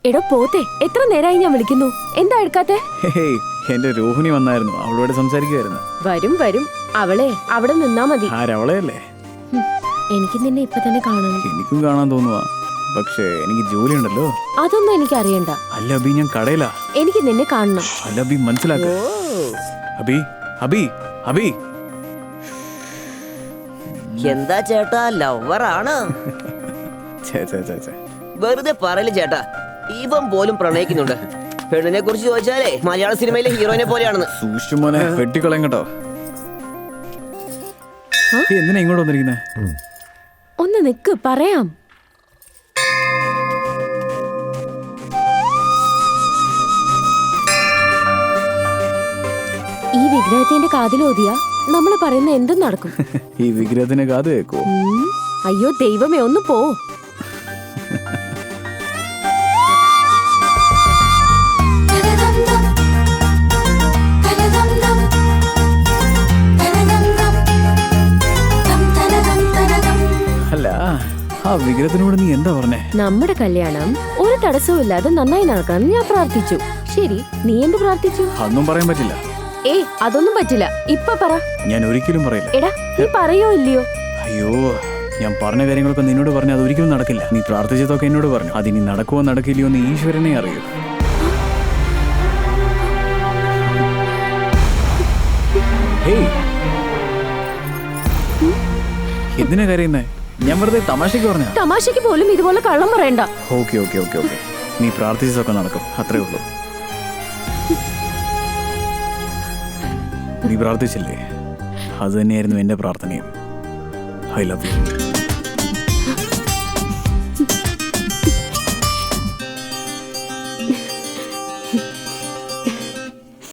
എടോ പോത്തെ, എത്ര നേരമായി ഞാൻ വിളിക്കുന്നു, എന്താ എടുക്കാത്തെ? എന്റെ രോഹിണി വന്നായിരുന്നു, അവളോട് സംസാരിക്കുമായിരുന്നു. വരും വരും, അവളെ അവിടെ നിന്നാ മതി. ആരവളെയല്ലേ? എനിക്ക് നിന്നെ ഇപ്പൊ തന്നെ കാണണം. എനിക്കും കാണാൻ തോന്നുവാ, പക്ഷേ എനിക്ക് ജോലി ഉണ്ടല്ലോ. അതൊന്നും എനിക്ക് അറിയണ്ട. അല്ല അബി, ഞാൻ കടയിലാ. എനിക്ക് നിന്നെ കാണണം. അല്ല അബി, മനസ്സിലാക്ക. അബി അബി അബി. എന്താ ചേട്ടാ, ലവറാണ്? വെറുതെ പറയല് ചേട്ടാ, ഇവൻ പോലും പ്രണയിക്കുന്നുണ്ട്. പെണ്ണിനെ കുറിച്ച് ചോദിച്ചാലേ മലയാള സിനിമയിലെ ഹീറോയിനെ പോലെയാണെന്ന്. സൂക്ഷിമോനെ, വെട്ടിക്കളയും കേട്ടോ. എന്തിനാ ഇങ്ങോട്ട് വന്നിരിക്കുന്നേ? ഒന്ന് നിക്ക്, പറയാം. ഈ വിഗ്രഹത്തിന്റെ കാതിലോതിയ നമ്മള് പറയുന്ന എന്തും നടക്കും. ഈ വിഗ്രഹത്തിന് കാത് കേക്കോ? അയ്യോ ദൈവമേ, ഒന്ന് പോ. അല്ല, ആ വിഗ്രഹത്തിനോട് നീ എന്താ പറഞ്ഞേ? നമ്മുടെ കല്യാണം ഒരു തടസ്സവും ഇല്ലാതെ നന്നായി നടക്കണം ഞാൻ പ്രാർത്ഥിച്ചു. ശരി, നീ എന്ത് പ്രാർത്ഥിച്ചു? അതൊന്നും പറയാൻ പറ്റില്ല. അതൊന്നും പറ്റില്ല, ഇപ്പൊ പറ. ഞാൻ ഒരിക്കലും പറയില്ല. എടാ, നീ പറയോ ഇല്ലയോ? അയ്യോ, ഞാൻ പറഞ്ഞ കാര്യങ്ങളൊക്കെ നിന്നോട് പറഞ്ഞു, അതൊരിക്കലും നടക്കില്ല. നീ പ്രാർത്ഥിച്ചതൊക്കെ എന്നോട് പറഞ്ഞു, അതിനി നടക്കുവോ നടക്കില്ലയോ എന്ന് ഈശ്വരനെ അറിയൂ. എന്തിനാ കരയുന്നേ? ഞാൻ വെറുതെ തമാശക്ക് പറഞ്ഞ. തമാശക്ക് പോലും ഇതുപോലെ കള്ളം പറയണ്ട. ഓക്കെ ഓക്കെ ഓക്കെ ഓക്കെ, നീ പ്രാർത്ഥിച്ചതൊക്കെ നടക്കും, അത്രേ ഉള്ളൂ. നീ പ്രാർത്ഥിച്ചില്ലേ? അത് തന്നെയായിരുന്നു എന്റെ പ്രാർത്ഥനയും. I love you.